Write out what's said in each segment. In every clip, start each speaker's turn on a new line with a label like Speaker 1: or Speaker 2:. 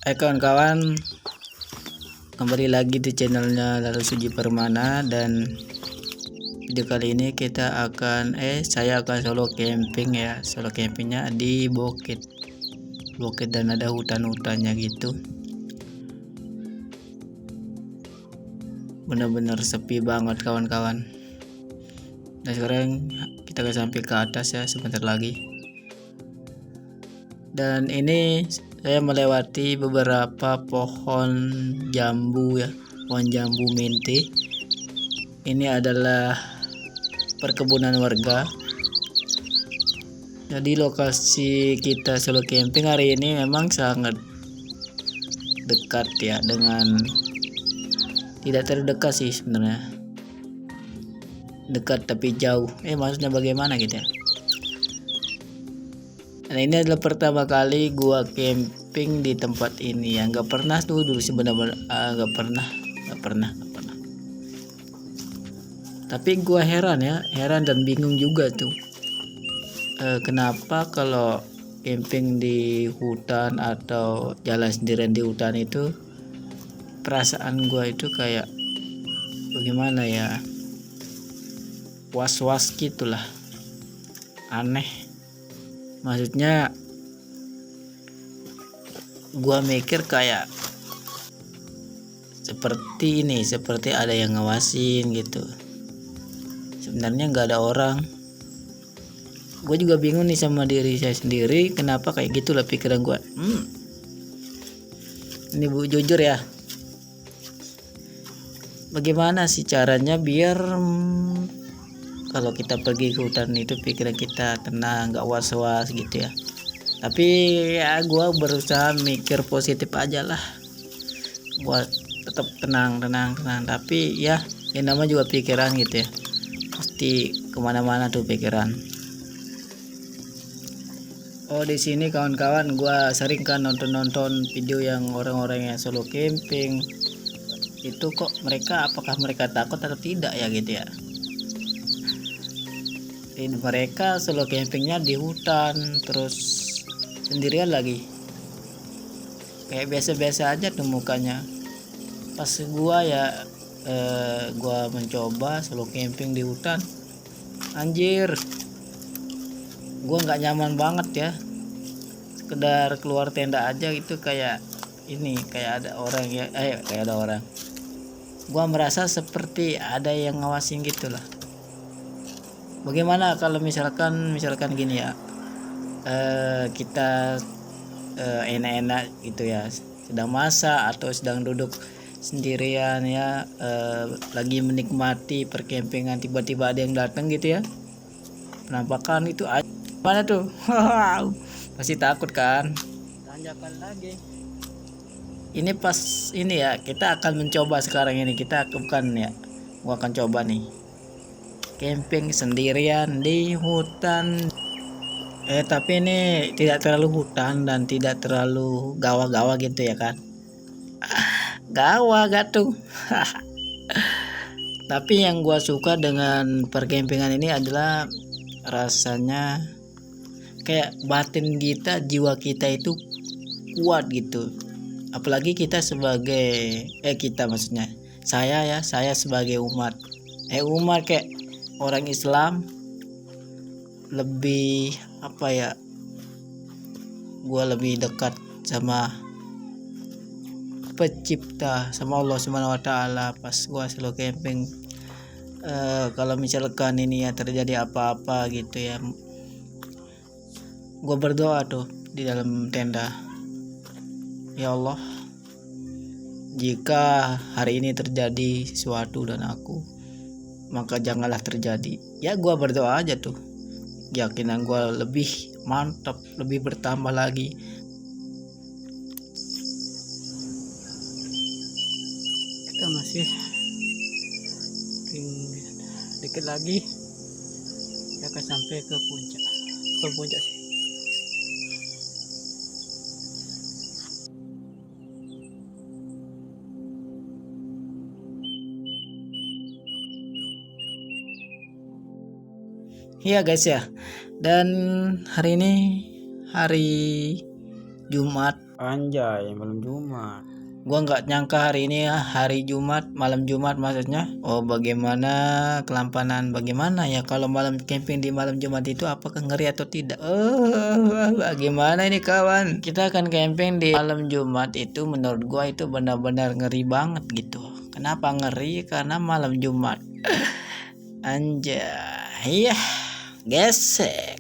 Speaker 1: Hai kawan-kawan, kembali lagi di channelnya Lalu Suji Permana. Dan video kali ini saya akan solo camping ya. Solo campingnya di bukit dan ada hutan-hutannya gitu. Bener-bener sepi banget kawan-kawan. Dan sekarang kita akan sampai ke atas ya sebentar lagi. Dan ini saya melewati beberapa pohon jambu ya, pohon jambu mente. Ini adalah perkebunan warga. Jadi lokasi kita solo camping hari ini memang sangat dekat ya, dengan tidak terlalu dekat sih sebenarnya, dekat tapi jauh. Maksudnya bagaimana gitu ya. Nah, ini adalah pertama kali gua camping di tempat ini ya. Nggak pernah tuh dulu sebenarnya, nggak pernah. Tapi gua heran dan bingung juga tuh. Kenapa kalau camping di hutan atau jalan sendirian di hutan itu perasaan gua itu kayak bagaimana ya, was-was gitulah, aneh. Maksudnya gua mikir kayak seperti ada yang ngawasin gitu. Sebenarnya nggak ada orang. Gue juga bingung nih sama diri saya sendiri, kenapa kayak gitulah pikiran gue. Ini jujur ya, bagaimana sih caranya biar kalau kita pergi ke hutan itu pikiran kita tenang, nggak was-was gitu ya. Tapi ya gue berusaha mikir positif aja lah, buat tetap tenang. Tapi ya yang namanya juga pikiran gitu ya, pasti kemana-mana tuh pikiran. Di sini kawan-kawan, gue sering kan nonton video yang orang-orang yang solo camping itu, kok apakah mereka takut atau tidak ya gitu ya. Mereka solo campingnya di hutan, terus sendirian lagi, kayak biasa-biasa aja tuh mukanya. Pas gua mencoba solo camping di hutan, anjir, gua nggak nyaman banget ya. Sekedar keluar tenda aja gitu kayak ada orang ya, kayak ada orang. Gua merasa seperti ada yang ngawasin gitulah. Bagaimana kalau misalkan gini ya, kita enak-enak gitu ya, sedang masak atau sedang duduk sendirian ya, lagi menikmati perkempingan, tiba-tiba ada yang datang gitu ya, penampakan itu mana tuh. Pasti takut kan. Tanjakan lagi. Ini pas ini ya, kita akan mencoba sekarang ini. Gua akan coba nih camping sendirian di hutan. Tapi ini tidak terlalu hutan dan tidak terlalu gawa-gawa gitu ya kan. Gawa gak tuh. Tapi yang gua suka dengan perkempingan ini adalah rasanya kayak batin kita, jiwa kita itu kuat gitu. Apalagi kita saya sebagai umat kayak orang Islam, lebih gua lebih dekat sama pencipta, sama Allah Subhanahu wa taala pas gua solo camping. Kalau misalkan ini ya terjadi apa-apa gitu ya, gua berdoa tuh di dalam tenda, ya Allah, jika hari ini terjadi sesuatu dan aku, maka janganlah terjadi. Ya gua berdoa aja tuh, keyakinan gua lebih mantap, lebih bertambah lagi. Kita masih dikit lagi ya akan sampai ke puncak sih. Iya guys ya. Dan hari ini hari Jumat
Speaker 2: Anjay, malam Jumat.
Speaker 1: Gua nggak nyangka hari ini ya, hari Jumat, malam Jumat maksudnya. Oh, bagaimana kelampanan, bagaimana ya kalau malam camping di malam Jumat itu, apakah ngeri atau tidak? Oh, bagaimana ini kawan? Kita akan camping di malam Jumat itu, menurut gua itu benar-benar ngeri banget gitu. Kenapa ngeri? Karena malam Jumat. Anjay, iya, gesek.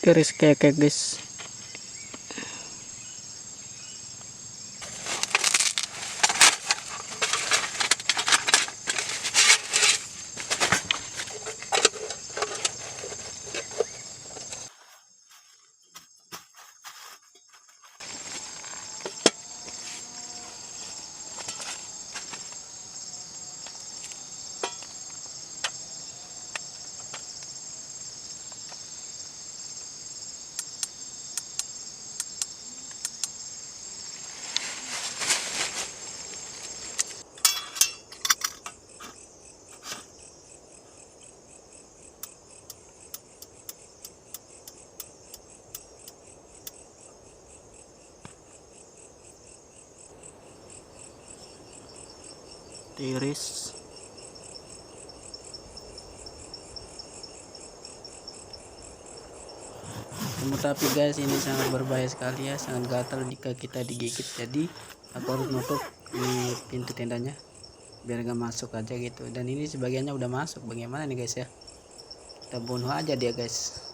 Speaker 1: Tiris kayak guys. Tiris. Tapi guys, ini sangat berbahaya sekali ya, sangat gatal jika kita digigit. Jadi aku harus nutup ini pintu tendanya biar gak masuk aja gitu. Dan ini sebagiannya udah masuk. Bagaimana nih guys ya? Kita bunuh aja dia guys.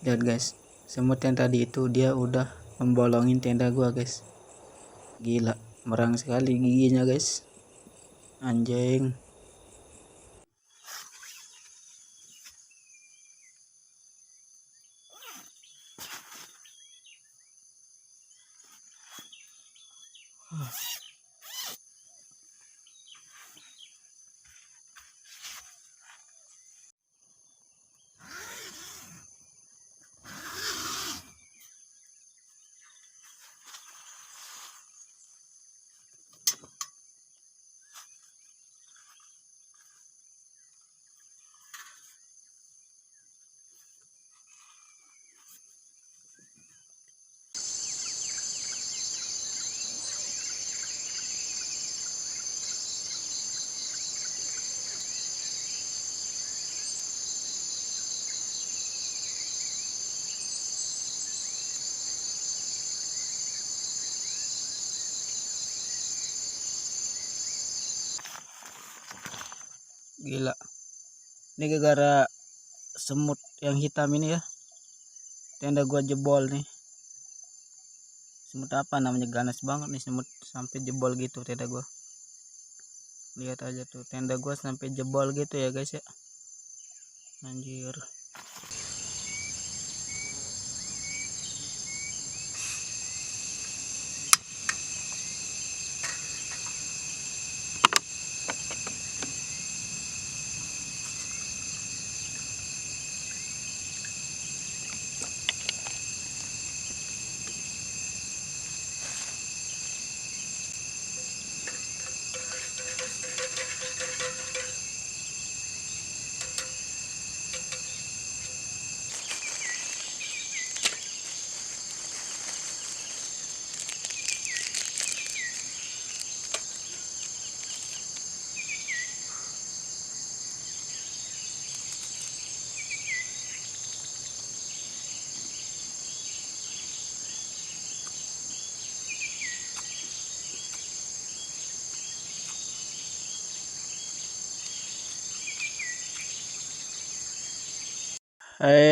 Speaker 1: Lihat guys, semut yang tadi itu dia udah membolongin tenda gua guys. Gila, merang sekali giginya guys. Anjing. Gila. Ini gara-gara semut yang hitam ini ya. Tenda gua jebol nih. Semut apa namanya, ganas banget nih semut sampai jebol gitu tenda gua. Lihat aja tuh, tenda gua sampai jebol gitu ya guys ya. Anjir.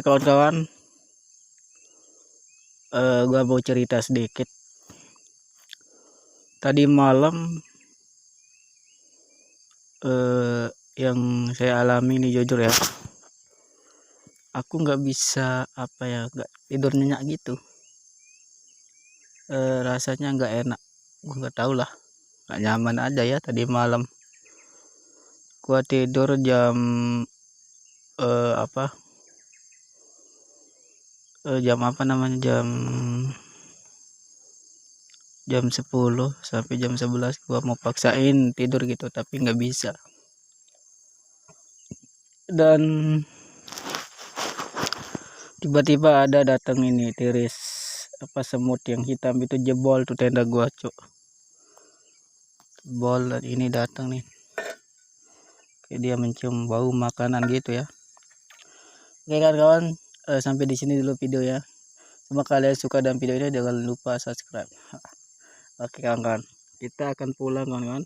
Speaker 1: Kawan-kawan, gua mau cerita sedikit. Tadi malam yang saya alami ini jujur ya, aku nggak bisa nggak tidur nyenyak gitu. Rasanya nggak enak, gua nggak tahu lah, nggak nyaman aja ya. Tadi malam gua tidur jam jam apa namanya, jam 10 sampai jam 11 gua mau paksain tidur gitu tapi nggak bisa. Dan tiba-tiba ada datang ini tiris semut yang hitam itu jebol tuh tenda gua cuk. Jebol, dan ini datang nih, kayak dia mencium bau makanan gitu ya. Oke kawan-kawan, sampai di sini dulu video ya. Semoga kalian suka dengan video ini, jangan lupa subscribe. Oke kawan-kawan, kita akan pulang kawan-kawan.